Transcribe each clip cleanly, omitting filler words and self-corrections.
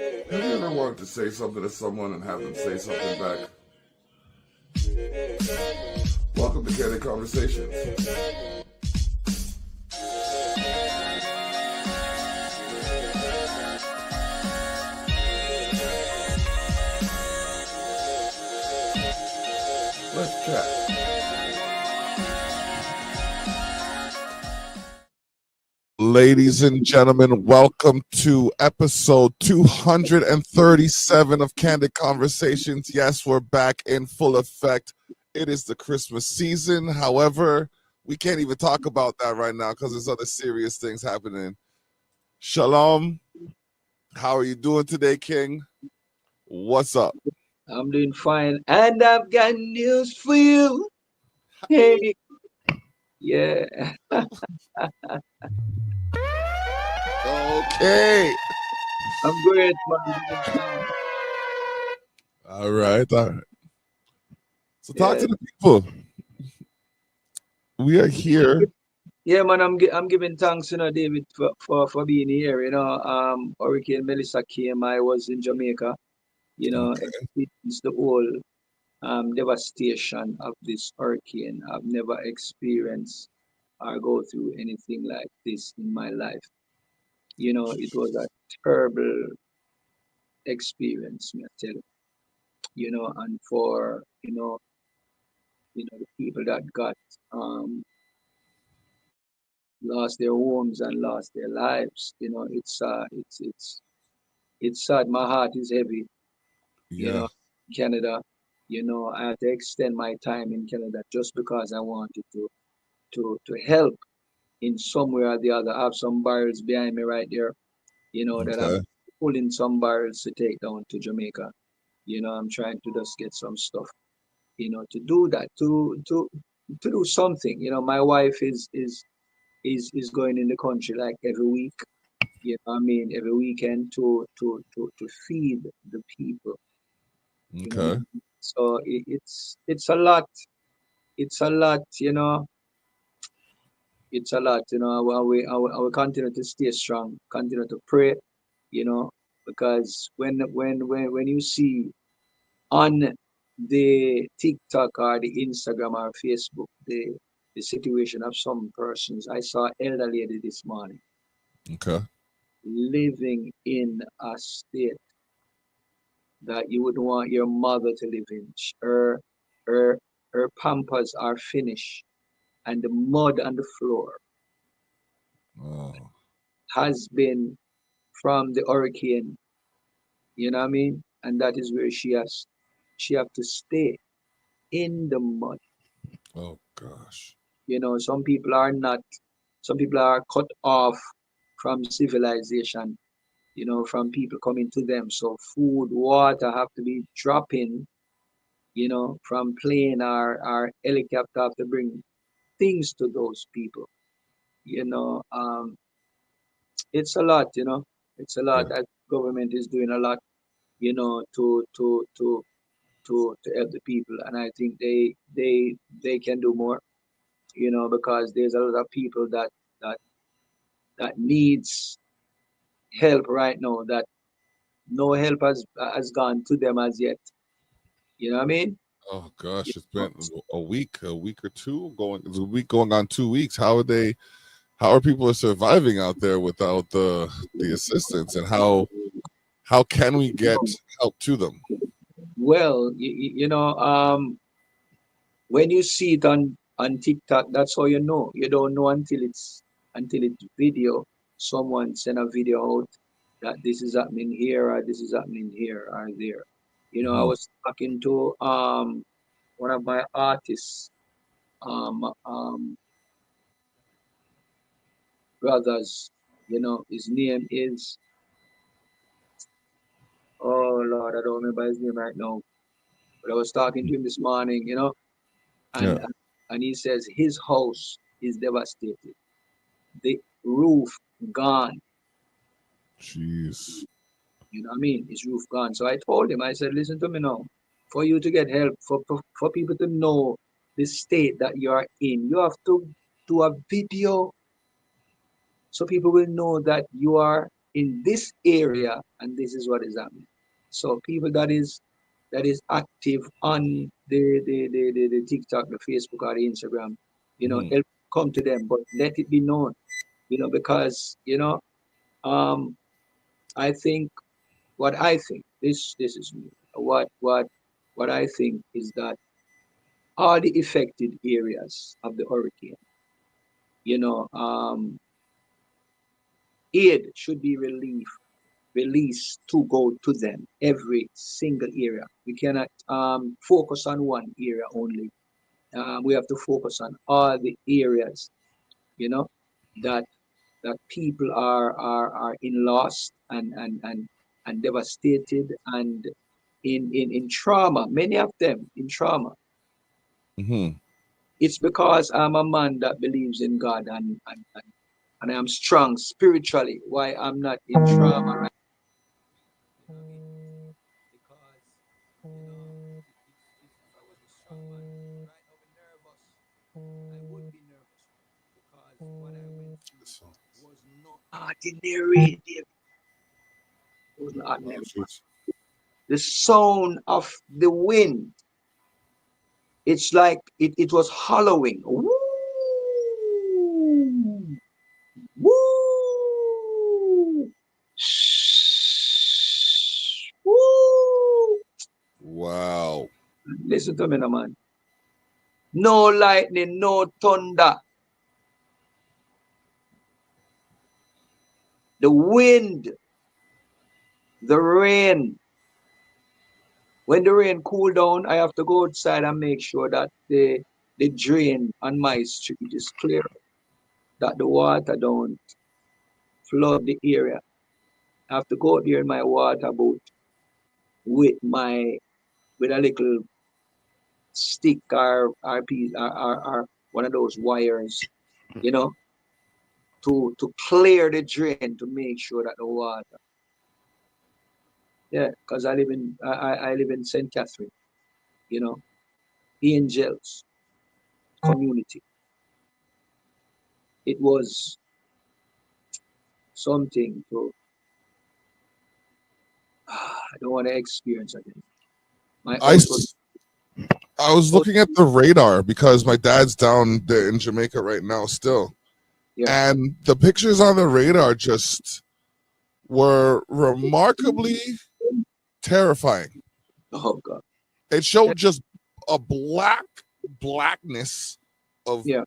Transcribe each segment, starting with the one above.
Have you ever wanted to say something to someone and have them say something back? Welcome to Candid Conversations. Let's chat. Ladies and gentlemen, welcome to episode 237 of Candid Conversations. Yes, we're back in full effect. It is the Christmas season. However, we can't even talk about that right now because there's other serious things happening. Shalom. How are you doing today, King? What's up? I'm doing fine. And I've got news for you. Hey. Yeah. Okay. I'm great, man. All right. So talk to the people. We are here. Yeah, man, I'm giving thanks, David, for being here. Hurricane Melissa came. I was in Jamaica, experienced the whole devastation of this hurricane. I've never experienced or go through anything like this in my life. It was a terrible experience, me I tell you, and for the people that got lost their homes and lost their lives, it's sad. My heart is heavy, Yeah. Canada. I had to extend my time in Canada just because I wanted to help in some way or the other. I have some barrels behind me right there, that I'm pulling some barrels to take down to Jamaica. I'm trying to just get some stuff, to do that, to do something. My wife is going in the country like every week, every weekend to feed the people. Okay. So it's a lot. It's a lot, it's a lot, I will continue to stay strong, continue to pray, because when you see on the TikTok or the Instagram or Facebook, the situation of some persons. I saw an elder lady this morning. Okay. Living in a state that you would want your mother to live in. Her her pampers are finished, and the mud on the floor has been from the hurricane. You know what I mean? And that is where she have to stay in the mud. Oh gosh. Some people are not. Some people are cut off from civilization. From people coming to them. So food, water have to be dropping. From plane or helicopter have to bring things to those people. You know, um, it's a lot. It's a lot. Yeah. That government is doing a lot. To help the people, and I think they can do more. Because there's a lot of people that that needs help right now that no help has gone to them as yet. You know what I mean? Oh gosh, it's been a week or two going. It's a week going on 2 weeks. How are people surviving out there without the assistance, and how can we get help to them? Well, when you see it on TikTok, that's how you know. You don't know until it's video. Someone send a video out that this is happening here or this is happening here or there. I was talking to one of my artists, um, um, brothers. His name is, oh Lord, I don't remember his name right now. But I was talking to him this morning, and Yeah. and he says his house is devastated. The roof gone. Jeez. You know what I mean? His roof gone. So I told him, I said, listen to me now. For you to get help, for people to know the state that you are in, you have to do a video so people will know that you are in this area, and this is what is happening. So people that is active on the TikTok, the Facebook, or the Instagram, Mhm. it'll come to them, but let it be known, because um, I think what I think this is me. What I think is that all the affected areas of the hurricane, you know, aid should be released to go to them every single area. We cannot focus on one area only. We have to focus on all the areas, you know, that people are in loss and devastated and in trauma. Many of them in trauma. Mhm. It's because I'm a man that believes in God and I am strong spiritually. Why I'm not in trauma, right? You know what I mean? Because if I was a strong man, right now I'm nervous. I would be nervous right now because what I went through So, was not ordinary. It was not oh, ordinary. jeez. The sound of the wind, it's like it was hollowing. Woo! Woo! Woo! Wow. Listen to me, no man. No lightning, no thunder. The wind, the rain. When the rain cool down, I have to go outside and make sure that the drain on my street is clear, that the water don't flood the area. I have to go out there in my water boat with my with a little stick or piece or one of those wires, you know, to clear the drain to make sure that the water. Yeah, because I live in St. Catherine, you know, Angels community. It was something to I don't want to experience again. My I house was s- I was oh, looking at the radar because my dad's down there in Jamaica right now still. yeah. And the pictures on the radar just were remarkably terrifying. Oh God. It Yeah, showed just a blackness of yeah.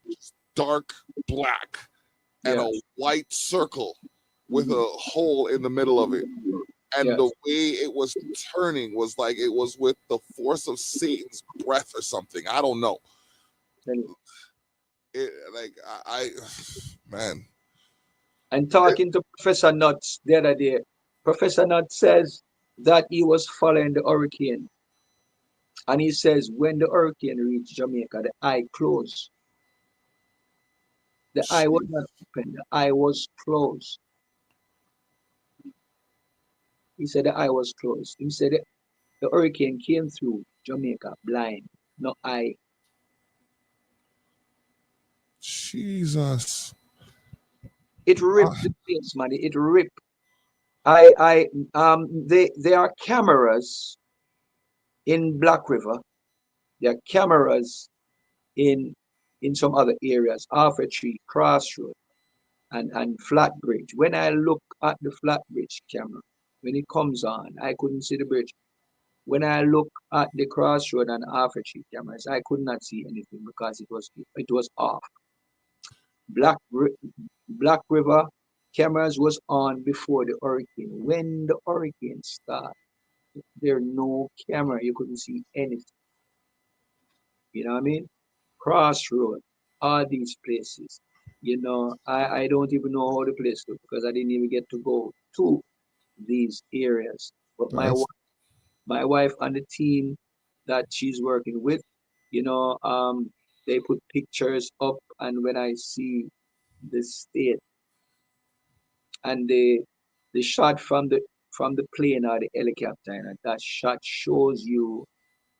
dark black and Yeah. a white circle with a hole in the middle of it. And Yeah. the way it was turning was like it was with the force of Satan's breath or something. I don't know. It like I man. And It, talking to Professor Nuts the other day, Professor Nuts says that he was following the hurricane. And he says when the hurricane reached Jamaica, the eye closed. The eye was not open, the eye was closed. He said the eye was closed. He said the hurricane came through Jamaica blind, no eye. Jesus. It ripped the place, man. It ripped. There are cameras in Black River. There are cameras in some other areas, Alpha Tree, Crossroad, and Flatbridge. When I look at the Flatbridge camera, when it comes on, I couldn't see the bridge. When I look at the Crossroad and Alpha Tree cameras, I could not see anything because it was off. Black Black River cameras was on before the hurricane. When the hurricane started, there no camera. You couldn't see anything. You know what I mean? Crossroad, all these places. I don't even know how the place look because I didn't even get to go to these areas. But That's my wife and the team that she's working with, you know, um, they put pictures up, and when I see the state and the shot from the plane or the helicopter, and that shot shows you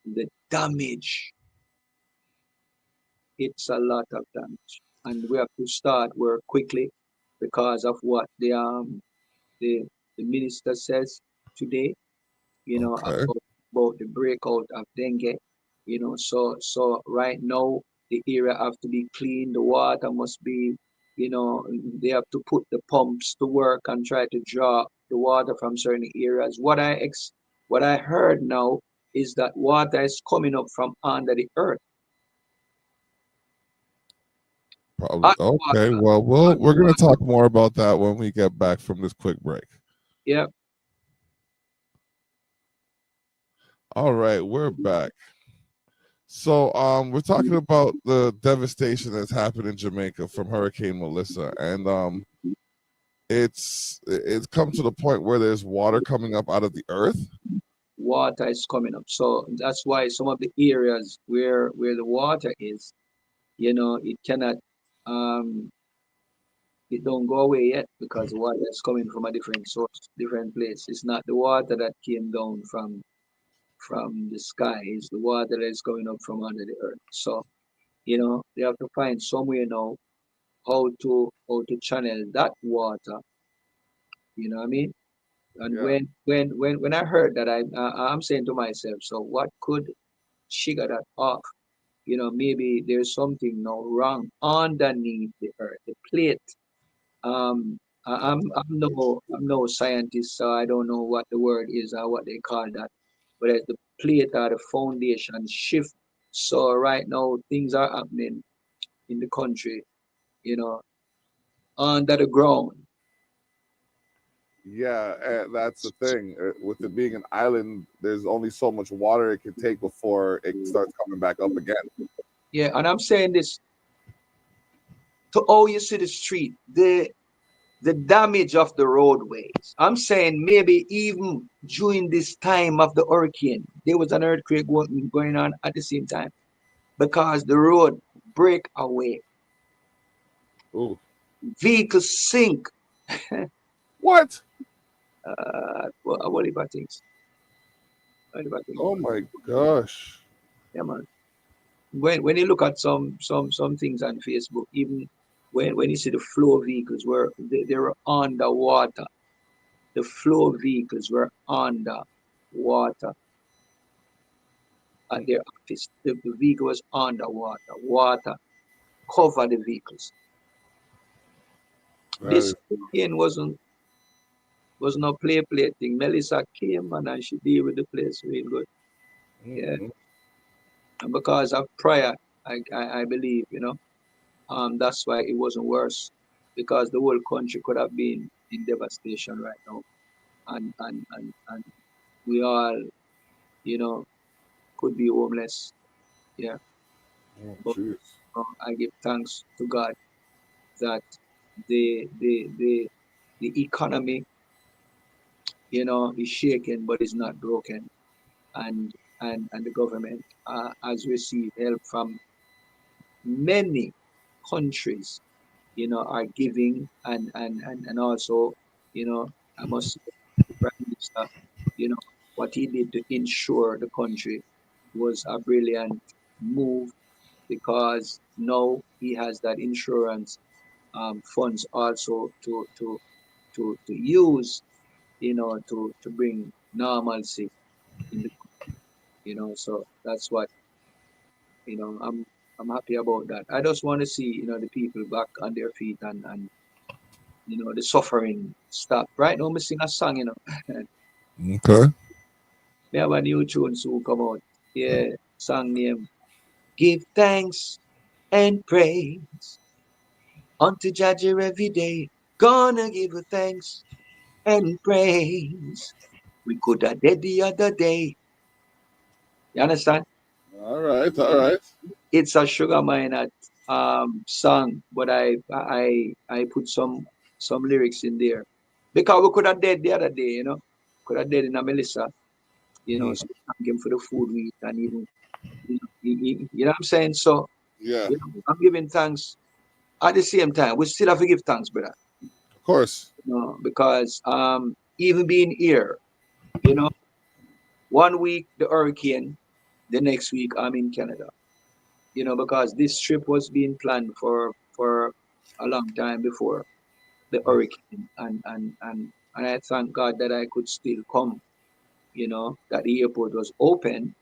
the damage. It's a lot of damage, and we have to start work quickly because of what the the minister says today, Okay. about the breakout of dengue. So right now the area have to be clean. The water must be, you know, they have to put the pumps to work and try to draw the water from certain areas. What I heard now is that water is coming up from under the earth. Probably. Hot Okay. water, Well, hot we're gonna water. talk more about that when we get back from this quick break. Yeah, All right, we're back. So, we're talking about the devastation that's happened in Jamaica from Hurricane Melissa, and it's come to the point where there's water coming up out of the earth. water is coming up. So that's why some of the areas where the water is, it cannot, um it don't go away yet because the water is coming from a different source, different place. It's not the water that came down from the sky. It's the water that is coming up from under the earth. So they have to find somewhere now how to channel that water. You know what I mean? And Yeah. when I heard that, I'm saying to myself, so what could trigger that off? Maybe there's something now wrong underneath the earth, the plate. I'm no scientist, so I don't know what the word is or what they call that. But as the plate or the foundation shift, so right now things are happening in the country, you know, under the ground. Yeah, that's the thing. With it being an island, there's only so much water it can take before it starts coming back up again. Yeah, and I'm saying this to all you see the street, the damage of the roadways. I'm saying maybe even during this time of the hurricane, there was an earthquake going on at the same time because the road break away, Ooh. vehicles sink. What? What about things? What about things? Oh my gosh. Yeah, man. When you look at some things on Facebook, even when you see the flow of vehicles where they were underwater, the flow of vehicles were underwater at their office. The vehicle was underwater. Water covered the vehicles. That This is. hurricane was no play thing. Melissa came and she deal with the place real good. Yeah. Mhm. And because of prayer, I believe, that's why it wasn't worse. Because the whole country could have been in devastation right now. And we all, you know, could be homeless. Yeah. Oh, But jeez. I give thanks to God that the economy, is shaken but is not broken. And the government has received help from many countries, are giving, and also, I must say the Prime Minister, you know, what he did to insure the country was a brilliant move because now he has that insurance funds also to use, to bring normalcy in the, so that's what, I'm happy about that. I just want to see, the people back on their feet and the suffering stop. Right now, I'm sing a song, Okay. We have a new tune soon come out. Yeah, song name Give Thanks and Praise unto Jaja every day. Gonna give her thanks and praise. We could have dead the other day. You understand? All right. All right. It's a Sugar Minot song, but I put some lyrics in there because we could have dead the other day, could have dead in a Melissa, Mhm. so thank him for the food we eat and even, you know what I'm saying. So, Yeah. I'm giving thanks at the same time. We still have to give thanks, brother, Of course. because even being here, you know, 1 week the hurricane, the next week I'm in Canada. Because this trip was being planned for a long time before the hurricane, and and I thank God that I could still come. That the airport was open,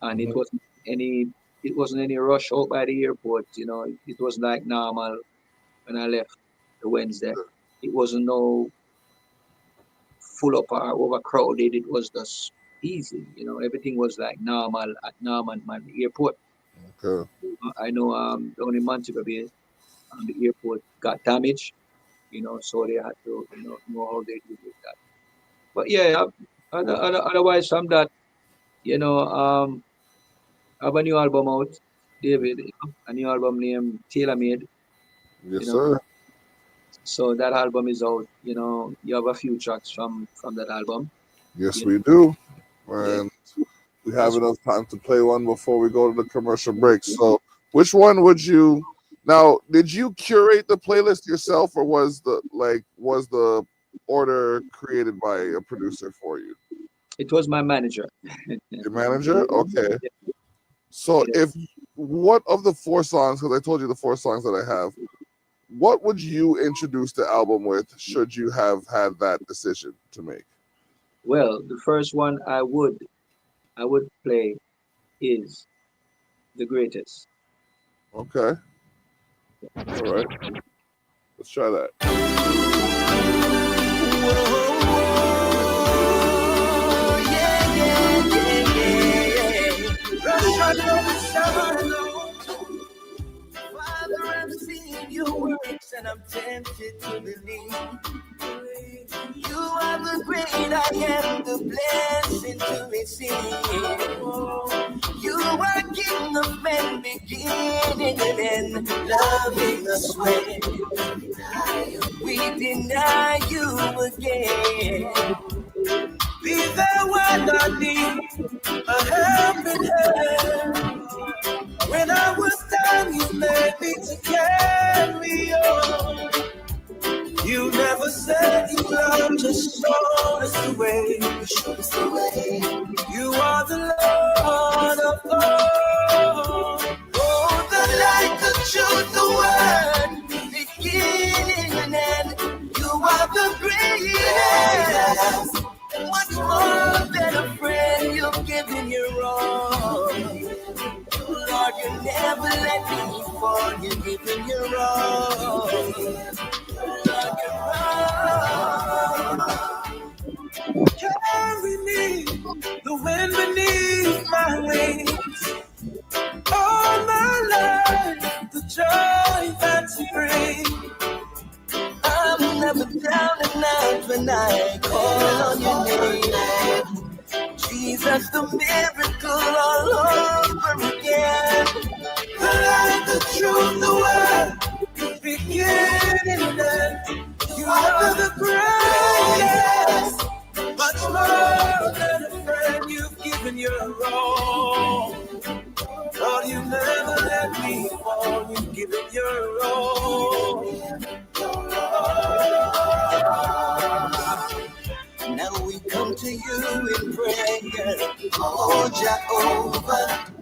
and Mhm. any it wasn't any rush out by the airport. It was like normal when I left the Wednesday. It wasn't no full up or overcrowded. It was just easy. Everything was like normal at Norman Man Airport. Okay. I know down in Montego Bay, the airport got damaged. So they had to know how they deal with that. But yeah, otherwise from that, I have a new album out, David. A new album named Tailor Made. Yes, You know, sir. so that album is out. You have a few tracks from that album. Yes, You we do. yeah, And we have that's enough time to play one before we go to the commercial break. So, which one would you now? Did you curate the playlist yourself, or was the order created by a producer for you? it was my manager. Your manager? Okay. Yeah, So, yeah. if what of the four songs? Because I told you the four songs that I have. What would you introduce the album with? Should you have had that decision to make? Well, the first one I would play is the greatest. Okay. All right. Let's try that. Father, I'm seeing your works and I'm tempted to believe. You are the great I am, the blessing to receive. You are King of men, beginning and end, loving us when we deny you again. Be there when I need a helping hand. When I was down, you made me to carry on. You never said you loved, just showed us the way. You showed us the way. You are the Lord of all. Oh, the light, the truth, the word, beginning and end. You are the greatest. Much more than a friend, you've given your all. Lord, you never let me fall. You're giving your all. Lord, carry me, the wind beneath my wings. All my life, the joy that you bring. I'm never down and out when I call on your name. Jesus, the miracle all over again. The light, the truth, the word, beginning and end. You are the greatest, much more than a friend. You've given your all. Lord, you never let me fall. You've given your all. Now we come to you in prayer, oh Jehovah.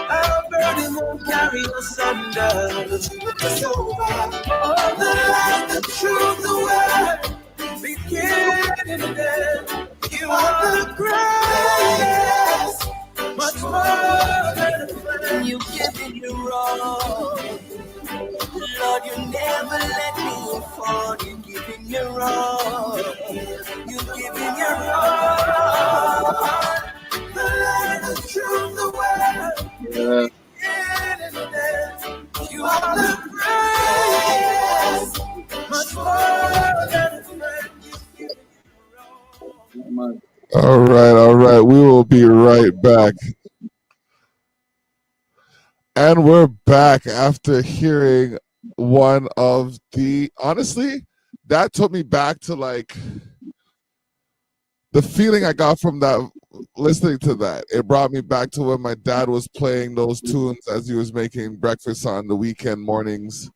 Our burden won't carry us under. Oh, the light, the truth, the word, beginning and end. You are the greatest, much more than a friend. You've given your all. Lord, you never let me fall. You're giving your all. You're giving your all. The light, the truth, the word. Yeah. You are the greatest, much more than a friend. You've given your all. All right. All right. We will be right back. And we're back after hearing one of the, honestly, that took me back to like the feeling I got from that, listening to that. It brought me back to when my dad was playing those tunes as he was making breakfast on the weekend mornings.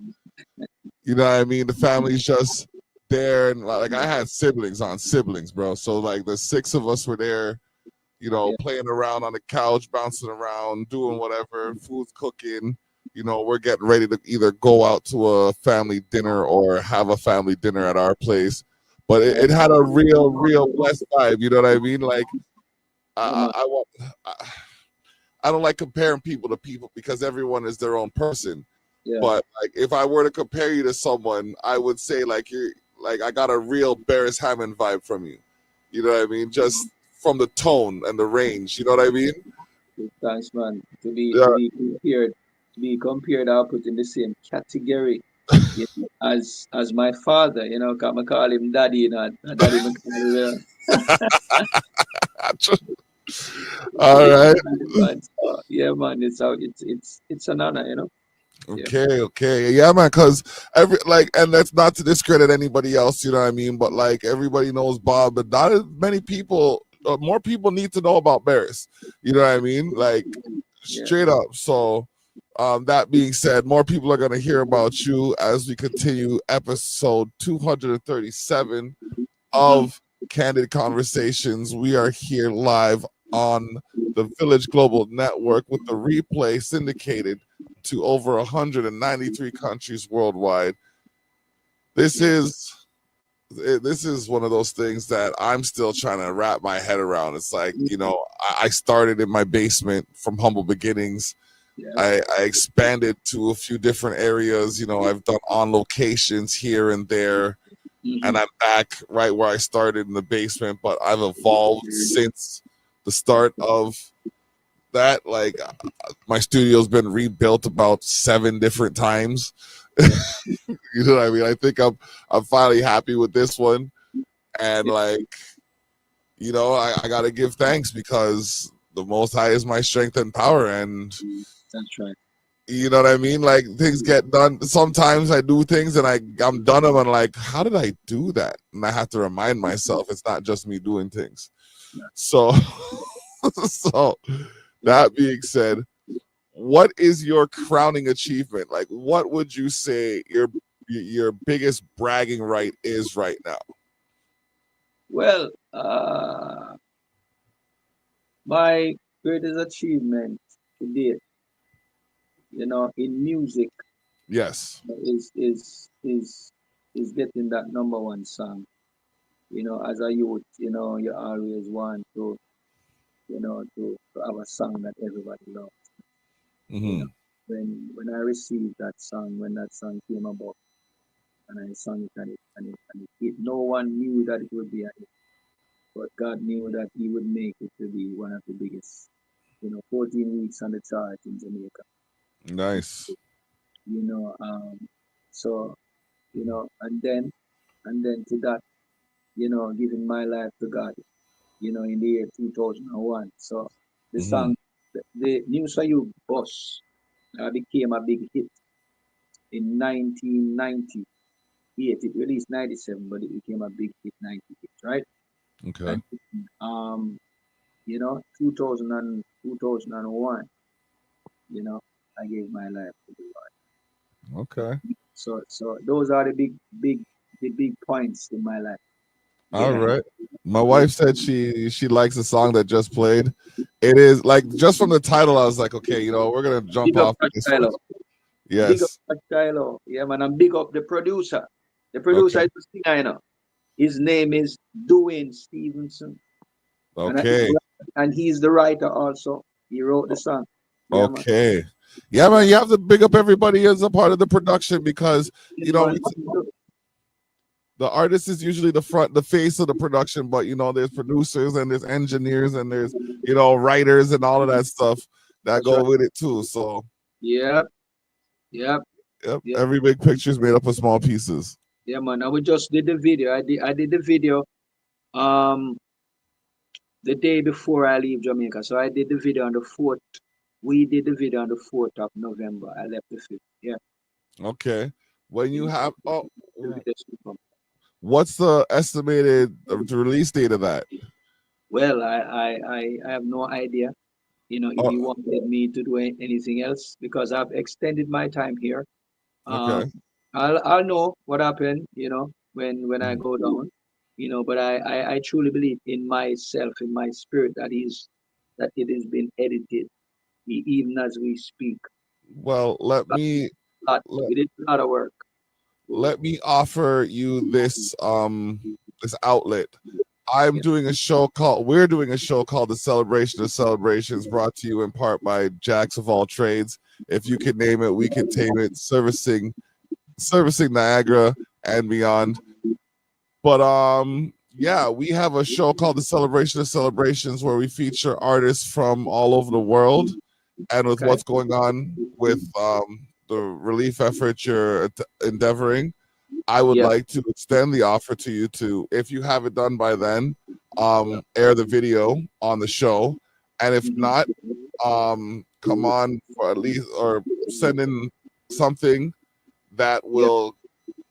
You know what I mean? The family's just there. And like I had siblings, bro. So like the six of us were there, Yeah. playing around on the couch, bouncing around, doing whatever, food's cooking. We're getting ready to either go out to a family dinner or have a family dinner at our place. but it had a real blessed vibe. You know what I mean? Like man. I want. I don't like comparing people to people because everyone is their own person. Yeah. But like, if I were to compare you to someone, I would say like you're like I got a real Barris Hammond vibe from you. You know what I mean? Just from the tone and the range. You know what I mean? Thanks, man. To be Yeah. compared, I'll put in the same category, you know, as my father. You know, 'cause I call him daddy, you know, daddy. Me call him, All right. man. So, yeah, man. It's an honor, you know. Yeah. Okay. Yeah, man, because and that's not to discredit anybody else, you know what I mean? But like everybody knows Bob, but not as many people, more people need to know about Barris. You know what I mean? Like Yeah. straight up. So that being said, more people are gonna hear about you as we continue episode 237 of Candid Conversations. We are here live on the Village Global Network with the replay syndicated to over 193 countries worldwide. This is one of those things that I'm still trying to wrap my head around. It's like, you know, I started in my basement from humble beginnings. Yeah. I expanded to a few different areas. You know, I've done on locations here and there, and I'm back right where I started in the basement, but I've evolved since the start of that. Like my studio's been rebuilt about 7 different times. You know what I mean? I think I'm finally happy with this one. And like, you know, I gotta give thanks because the Most High is my strength and power. And That's right. you know what I mean? Like things get done. Sometimes I do things and I'm done them and like, how did I do that? And I have to remind myself it's not just me doing things. So so that being said, what is your crowning achievement? Like what would you say your biggest bragging right is right now? Well, my greatest achievement to date, you know, in music Yes. is getting that #1 song. You know, as a youth, you know, you always want to, you know, to have a song that everybody loves. You Mm-hmm. know, when I received that song, when that song came about, and I sang it and it no one knew that it would be a hit, but God knew that He would make it to be one of the biggest. You know, 14 weeks on the chart in Jamaica. Nice. You know, so you know, and then to that, you know, giving my life to God, you know, in the year 2001. So the Mm-hmm. song, the News for You Boss, became a big hit in 1998. It released 97, but it became a big hit 98, right? Okay. And you know, 2001, you know, I gave my life to the Lord. Okay. So those are the big points in my life. All Yeah. right. My Yeah. wife said she likes the song that just played. It is like just from the title, I was like, okay, you know, we're gonna jump Big up off Coach this one. Tyler. Big up Yes. Coach Tyler. Yeah, man. And big up the producer. The Okay. producer is the singer, you know. His name is Dwayne Stevenson. And, Okay. and he's the writer also. He wrote the song. Yeah, man. Okay. Yeah, man. Yeah, You have to big up everybody as a part of the production because you know man. the artist is usually the face of the production, but you know there's producers and there's engineers and there's you know writers and all of that stuff that That's right. go with it too. So Yeah, yeah, yep, yeah. every big picture is made up of small pieces. Yeah, man. I we just did the video. I did the video um the day before I leave Jamaica. So I did the video on the 4th. We did the video on the 4th of November. I left the 5th. Yeah. Okay. When you have The video should come. what's the estimated release date of that? Well, I have no idea, you know, if Oh, he wanted me to do anything else because I've extended my time here. Um, okay. I'll know what happened, you know, when I go down, you know, but I truly believe in myself, in my spirit that it has been edited, even as we speak. Well, But let, we did a lot of work. let me offer you this this outlet. We're doing a show called The Celebration of Celebrations, brought to you in part by Jacks of All Trades. If you can name it, we can tame it, servicing Niagara and beyond. But yeah, we have a show called The Celebration of Celebrations where we feature artists from all over the world, and with what's going on with the relief effort you're endeavoring, I would like to extend the offer to you to, if you have it done by then, air the video on the show, and if not, come on for at least, or send in something that will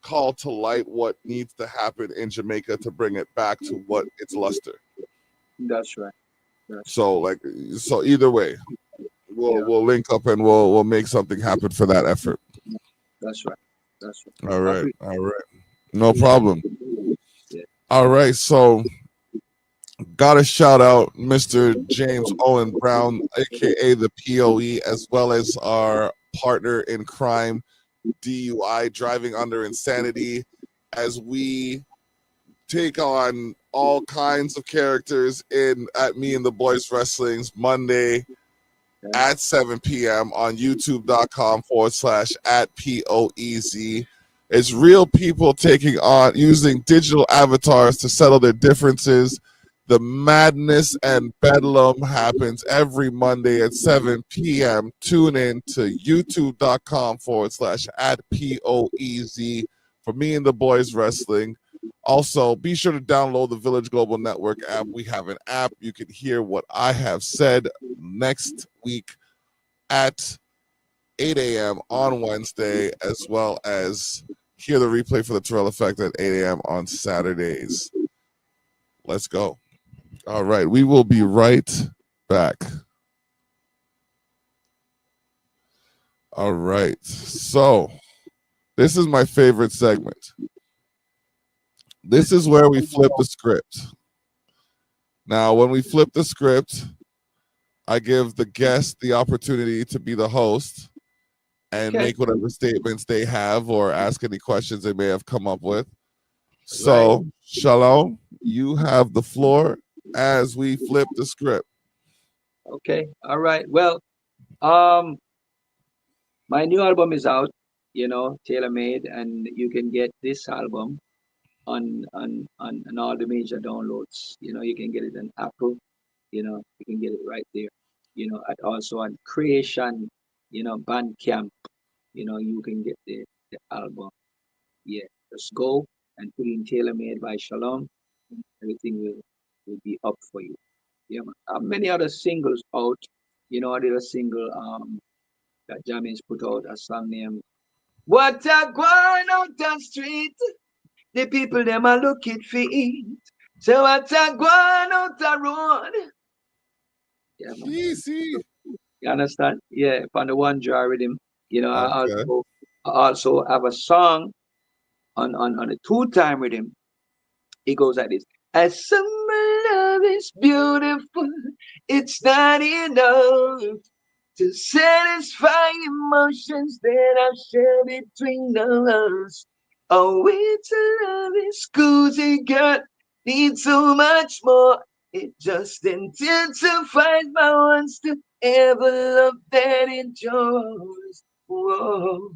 call to light what needs to happen in Jamaica to bring it back to what its luster. That's right. So either way, we'll link up and we'll make something happen for that effort. That's right. All right. No problem. All right, so gotta shout out Mr. James Owen Brown, aka the POE, as well as our partner in crime, DUI, driving under insanity, as we take on all kinds of characters at Me and the Boys Wrestling's Monday at 7 p.m. on youtube.com/@POEZ. It's real people using digital avatars to settle their differences. The madness and bedlam happens every Monday at 7 p.m. Tune in to youtube.com/@POEZ for Me and the Boys Wrestling. Also, be sure to download the Village Global Network app. We have an app. You can hear what I have said next week at 8 a.m. on Wednesday, as well as hear the replay for the Terrell Effect at 8 a.m. on Saturdays. Let's go. All right, we will be right back. All right, so this is my favorite segment. This is where we flip the script. Now, when we flip the script, I give the guest the opportunity to be the host and make whatever statements they have or ask any questions they may have come up with. So, Shalom, you have the floor as we flip the script. Okay. All right. Well, my new album is out, tailor made, and you can get this album on all the major downloads. You can get it on Apple, you can get it right there. Also on Creation, Bandcamp, you can get the album. Yeah, just go and put in Tailor Made by Shalom. Everything will be up for you. Yeah, man. Many other singles out. I did a single that Jammy's put out, a song named What a Going Out the Street. The people them are looking for it. So what a going out the road. Yeah, man. Easy. You understand? Yeah, on the one jar rhythm. I Okay. also have a song on a two-time rhythm. It goes like this. As summer love is beautiful, it's not enough to satisfy emotions that I've shared between us. A way to love is cozy, girl, need so much more. It just intensifies my wants to ever love that endures. Whoa.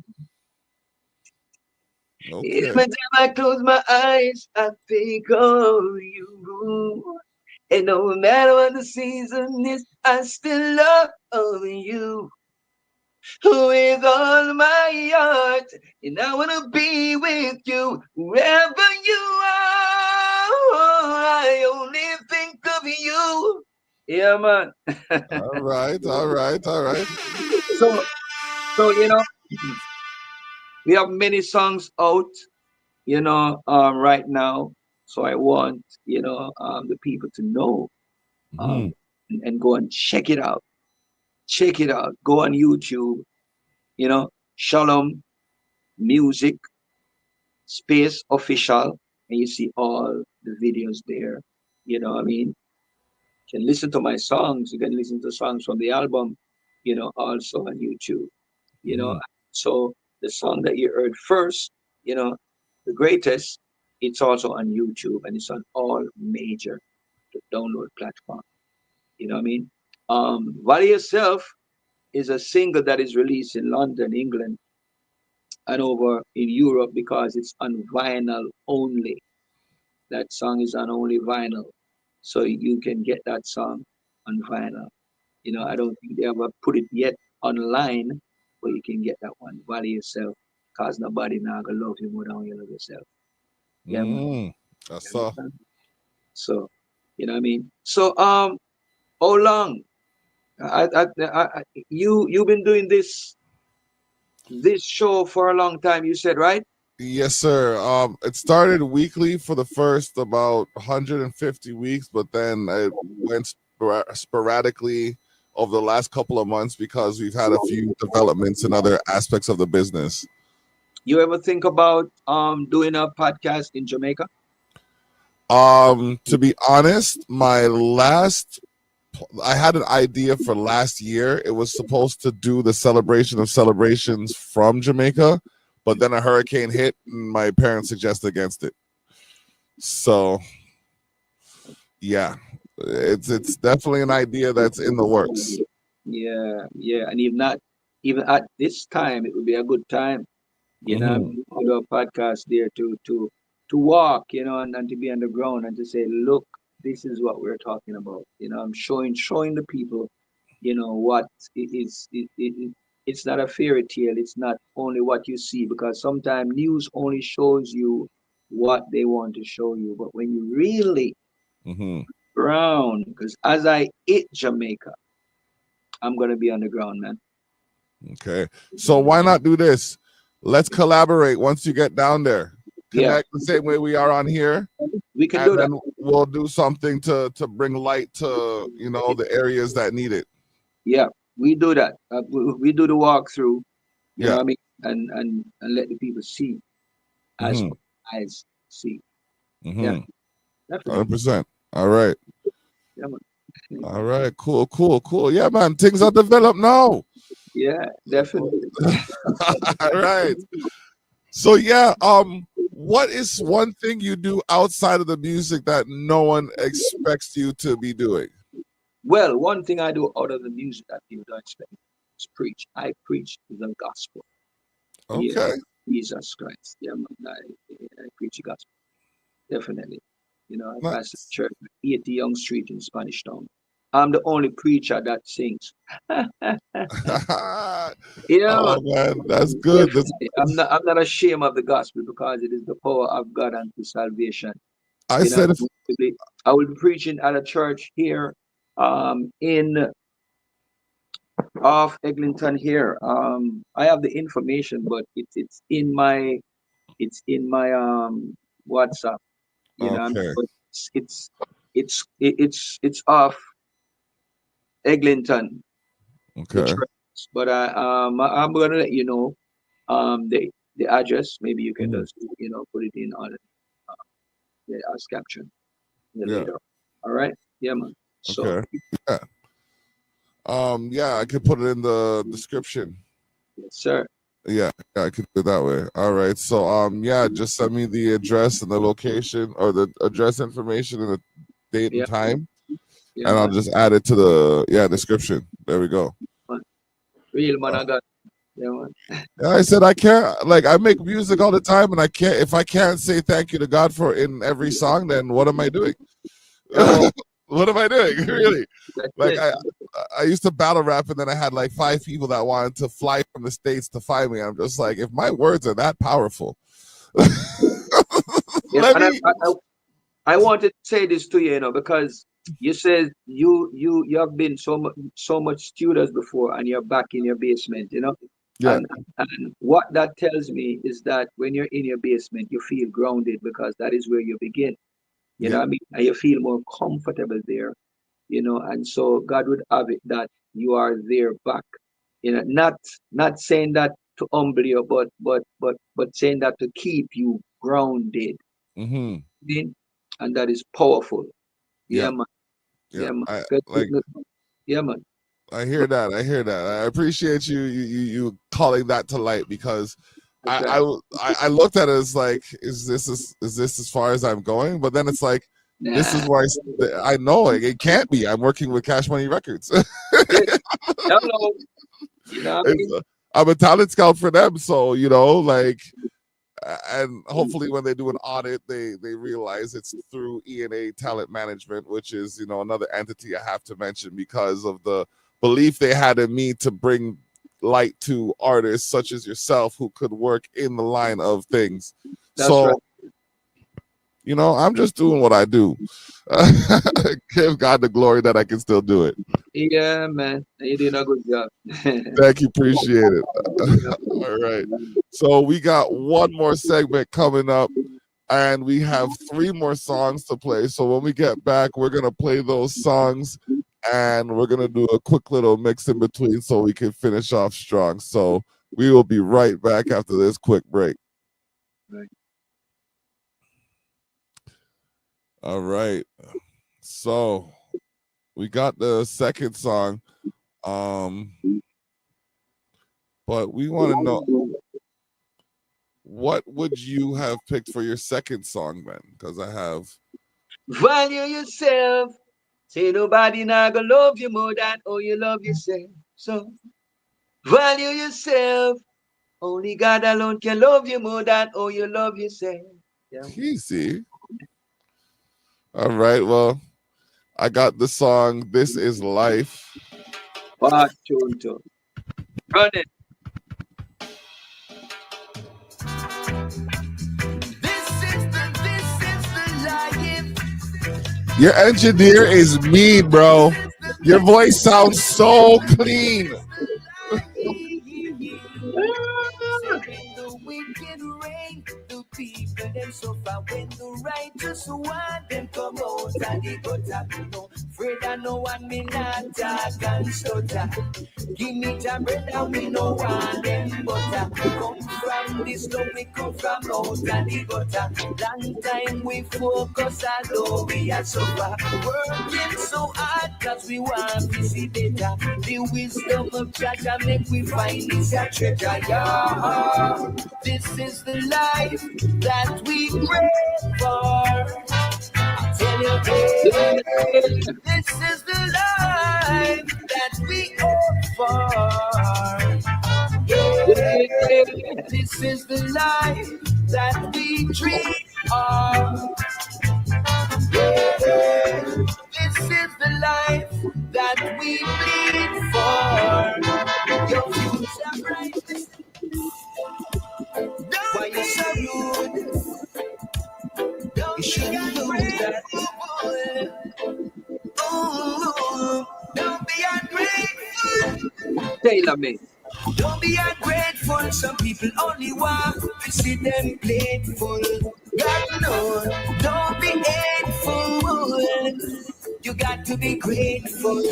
Okay. Every time I close my eyes, I think of you. And no matter what the season is, I still love you with all my heart. And I want to be with you wherever you are. I only think of you. Yeah, man. All right. So, we have many songs out, right now. So I want, the people to know, and go and check it out. Check it out. Go on YouTube, Shalom Music Space Official, and you see all the videos there. You know what I mean? You can listen to my songs. You can listen to songs from the album, also on YouTube. So the song that you heard first, the greatest, It's also on YouTube and it's on all major download platforms. You know what I mean? Valley Yourself is a single that is released in London, England, and over in Europe because it's on vinyl only. That song is on only vinyl. So you can get that song on vinyl. You know, I don't think they ever put it yet online, but you can get that one. Valley Yourself, cause nobody now gonna love you more than you love yourself. Yeah, man. That's You all. understand? So, you know what I mean? So, how long? You've been doing this show for a long time. You said, right? Yes, sir. It started weekly for the first about 150 weeks, but then it went sporadically over the last couple of months because we've had a few developments in other aspects of the business. You ever think about doing a podcast in Jamaica? To be honest, I had an idea for last year. It was supposed to do the celebration of celebrations from Jamaica, but then a hurricane hit and my parents suggested against it. So yeah, it's definitely an idea that's in the works. Yeah, yeah. And if not, even at this time, it would be a good time, you know, Mhm. to do a podcast there to walk, you know, and to be on the ground and to say, look, this is what we're talking about. You know, I'm showing the people, you know, what it's not a fairy tale. It's not only what you see, because sometimes news only shows you what they want to show you. But when you really Mhm. ground, because as I hit Jamaica, I'm gonna be on the ground, man. Okay. So why not do this? Let's collaborate once you get down there. Yeah, Connect the same way we are on here, we can and do that. then we'll do something to bring light to the areas that need it. Yeah, we do that. We do the walkthrough, you know Yeah. what I mean, and let the people see as Mhm. eyes see. Yeah, Mhm. definitely. 100%. All right. Yeah, man. All right. Cool. Cool. Cool. Yeah, man. Things are developed now. Yeah, definitely. All right. So yeah, what is one thing you do outside of the music that no one expects you to be doing? Well, one thing I do out of the music that people don't expect is preach. I preach the gospel. Yeah, Okay. Jesus Christ. Yeah, man. I preach the gospel. Definitely. You know, I pastor Nice. church, 80 Young Street in Spanish Town. I'm the only preacher that sings. Yeah, man. Oh man, that's good. That's, Definitely. I'm not ashamed of the gospel because it is the power of God unto salvation. I You know, said if I will be preaching at a church here in off Eglinton here. I have the information, but it's in my WhatsApp. You know, okay, but it's off Eglinton, the okay, church. But I'm gonna let you know the address. Maybe you can mhm, just put it in on the as caption yeah, later. All right, yeah, man. So okay, yeah, yeah, I could put it in the description. yes, sir. Yeah, I could do it that way. All right, so yeah, just send me the address and the location or the address information and the date and Yeah, time, yeah, and I'll man. just add it to the description. There we go. Man. Real man, Uh, I got. Yeah, man. Yeah, I said I can't like I make music all the time and I can't if I can't say thank you to God for it in every song, then what am I doing? Come on, What am I doing? Really? that's Like it. I used to battle rap and then I had like 5 people that wanted to fly from the States to find me. I'm just like, if my words are that powerful, Yeah, let and I, me I I I wanted to say this to you, because you said you have been so much students before, and you're back in your basement, yeah. and what that tells me is that when you're in your basement, you feel grounded because that is where you begin. You know Yeah. what I mean? And you feel more comfortable there, and so God would have it that you are there back. Not saying that to humble you, but saying that to keep you grounded. Hmm. In, and that is powerful. Yeah. Yeah, man. Yeah. Yeah, man. I like Yeah, man. I hear that. I hear that. I appreciate you calling that to light because That's I, right. I looked at it as like, is this as far as I'm going? But then it's like, this is Nah. where I know it can't be. I'm working with Cash Money Records. Yes. Hello. You know what I mean? I'm a talent scout for them, so like, and hopefully when they do an audit, they realize it's through E&A Talent Management, which is another entity I have to mention because of the belief they had in me to bring light to artists such as yourself who could work in the line of things. That's right. So I'm just doing what I do. Give God the glory that I can still do it. Yeah, man. You did a good job. Thank you, appreciate it. All right, so we got one more segment coming up, and we have 3 more songs to play. So when we get back, we're gonna play those songs, and we're gonna do a quick little mix in between so we can finish off strong. So we will be right back after this quick break. Right. All right, so we got the second song, but we want to know, what would you have picked for your second song, then? Because I have Value yourself. Say nobody not gonna love you more than how you love yourself. So value yourself. Only God alone can love you more than how you love yourself. Yeah. easy. All right, well, I got the song "This Is Life." Part tune to. Run it. Your engineer is me, bro. Your voice sounds so clean. The wicked reign, the people them suffer when the righteous one them come out and they go tap. No, afraid of no one, me not talk and stutter. Give me the bread and we no want them butter. Come from this love, we come from out and the gutter. Long time we focus although we are suffer. Working so hard cause we want to see better. The wisdom of Jaja make we find this a treasure. Yeah. This is the life that we pray for. I tell you, hey, this is the life that we hope for. Yeah, this is the life that we dream of. Yeah, this is the life that we bleed for. Your future bright. Why you so rude? You shouldn't do that. Ooh, don't be ungrateful. Tailor made. Don't be ungrateful. Some people only want to see them grateful. God knows. Don't be hateful. You got to be grateful.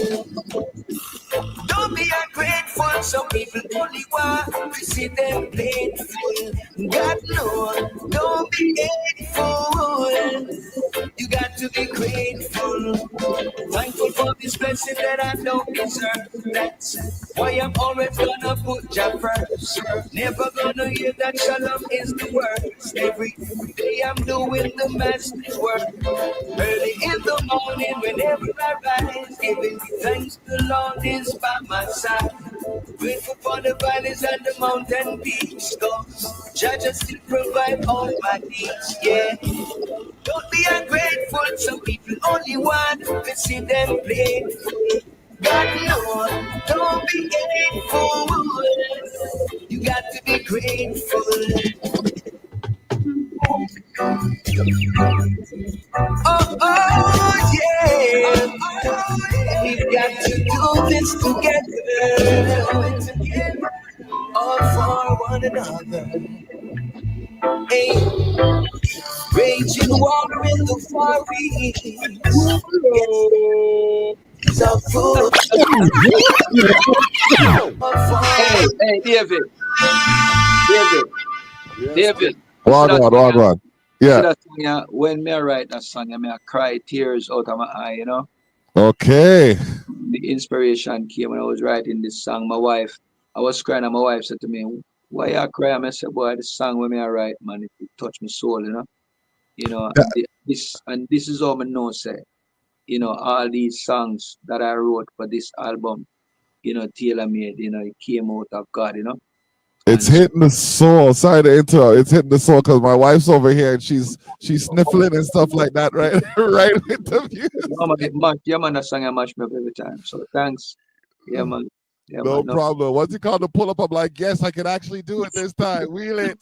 Don't be ungrateful. Some people only want to see them grateful. God knows. Don't be hateful. You got to be grateful. Thankful for this blessing that I don't deserve. That's why I'm always gonna put Jah first. Never gonna hear that Shalom is the worst. Every day I'm doing the master's work. Early in the morning, whenever I rise, giving thanks the Lord is by my side. Grateful for the valleys and the mountain peaks. Cause Jah just still provide all my needs. Yeah. Don't be ungrateful. Some people only want to see them playful. God knows, don't be hateful. You got to be grateful. Oh yeah. We've got to do this together. All for one another. Hey, raging war in the far east. So full Hey, David. David. Wagwan. See Yeah. that song, yeah? When me write that song, I cry tears out of my eye, you know? Okay. The inspiration came when I was writing this song. I was crying and my wife said to me, Why I cry? I say, boy, this song when me I write, man, it touch my soul, Yeah, and this is all I know, say, all these songs that I wrote for this album, tailor made, it came out of God, it's and hitting the soul. Sorry to interrupt. It's hitting the soul because my wife's over here and she's sniffling and stuff like that, right? Right with the yeah, man, that song I mash me up every time. So thanks, yeah, music. man, yeah, No man. No. problem. Once you call the pull up, I'm like, yes, I can actually do it this time. Wheel it.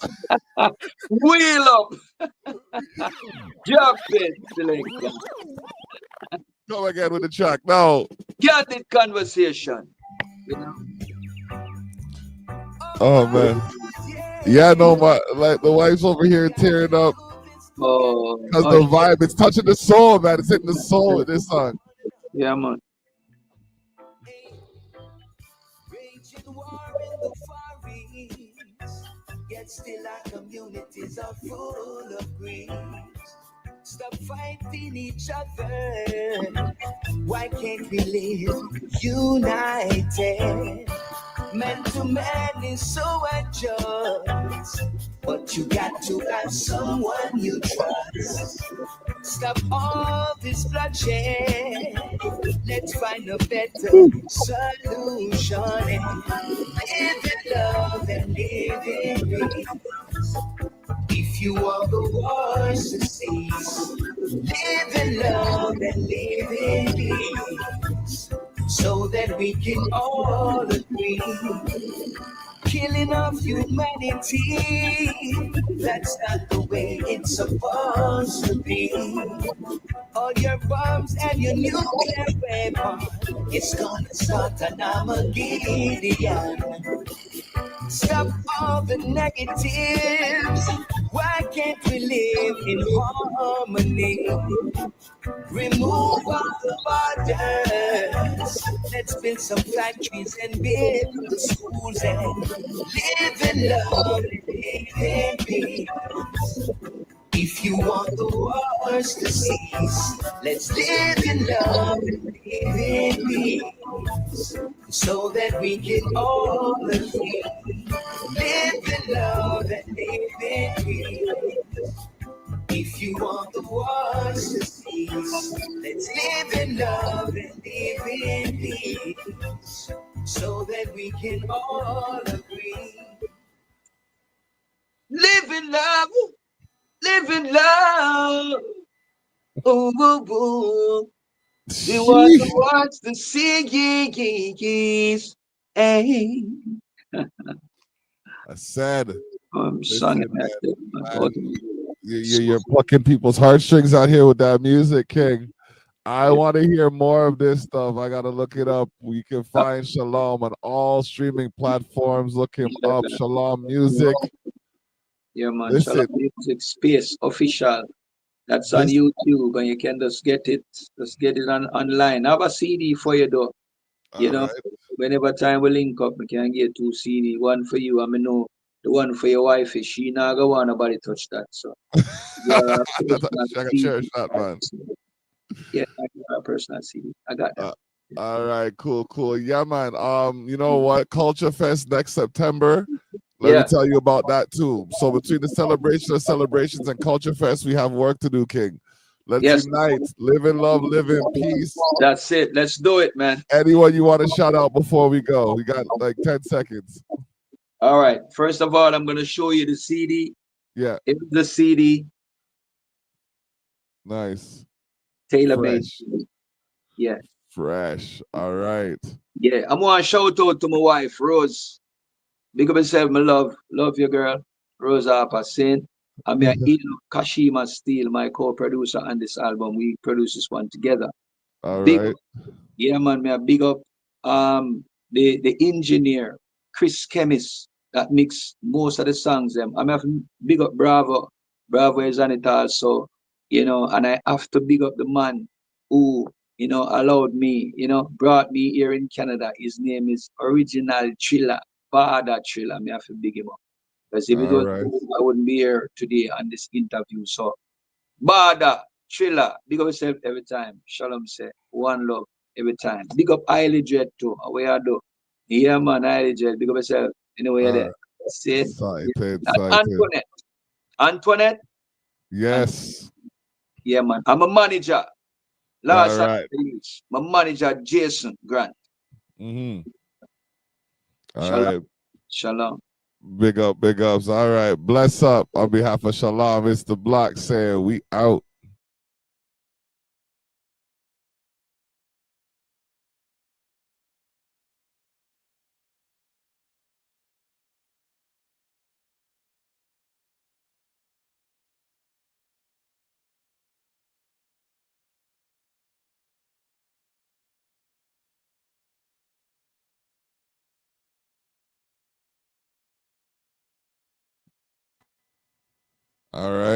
Wheel up, drop it, selector. Come again with the track. No. Candid conversation, Oh man. Yeah, no, like the wife's over here tearing up Oh, because oh, the vibe, it's touching the soul, man. It's hitting the soul with this song. yeah, man. Raging war in the Far East, yet still our communities are full of grief. Stop fighting each other. Why can't we live united? Man to man is so unjust, but you got to have someone you trust. Stop all this bloodshed. Let's find a better solution. Live in love and live in peace. If you want the wars to cease, live in love and live in peace, so that we can all agree. Killing of humanity, that's not the way it's supposed to be. All your bombs and your nuclear weapons, it's gonna start an Armageddon. Stop all the negatives. Why can't we live in harmony? Remove all the borders. Let's build some factories and build the schools and live in love and live in peace. If you want the wars to cease, let's live in love and live in peace, so that we can all agree. Live in love and live in peace. If you want the wars to cease, let's live in love and live in peace, so that we can all agree. Live in love, live in love. Ooh, ooh, ooh. We want to watch the singing. Hey. I said, I'm listen, singing that. man, you're plucking people's heartstrings out here with that music, King. I want to hear more of this stuff. I got to look it up. We can find Shalom on all streaming platforms. Look him up, Shalom Music. Yeah, man. Listen, Shalom Music Space Official. That's on YouTube, and you can just get it. Just get it online. I have a CD for you, though. right. Whenever time we link up, we can get 2 CD. One for you. I mean, know the one for your wife is she not go want nobody touch that. So yeah, I got cherish that, man. Yeah, I got a personal CD. I got that. All right, cool. Yeah, man. You know what? Culture Fest next September. Let me tell you about that too. So between the celebration of celebrations and Culture Fest, we have work to do, King. Let's unite, live in love, live in peace. That's it. Let's do it, man. Anyone you want to shout out before we go? We got like 10 seconds. All right. First of all, I'm gonna show you the CD. Yeah. It's the CD. Nice. Tailor made. Yeah. Fresh. All right. Yeah. I'm gonna shout out to my wife, Rose. Big up yourself, my love. Love you, girl. Rose Harper Sin. I'm here, Kashima Steele, my co-producer on this album. We produce this one together. All big right. Up. Yeah, man. Me a big up the engineer, Chris Chemis, that mix most of the songs. I'm have to big up Bravo. Bravo is on it also, and I have to big up the man who, allowed me, brought me here in Canada. His name is Original Thriller, Father Thriller. Me have to big him up. Because if it was, I wouldn't be here today on this interview. So, Bada, Thriller, big up yourself every time. Shalom say, one love every time. Big up Highly Jet too. Where I do. Yeah, man, Highly Jet, big up yourself. Anyway, you're there. See? Excited, And excited. Antoinette, and Yes. yeah, man. I'm a manager. All Last right. my manager, Jason Grant. Mm-hmm. All Shalom. right. Shalom. Big up, big ups. All right. Bless up on behalf of Shalom. It's the block saying we out. All right.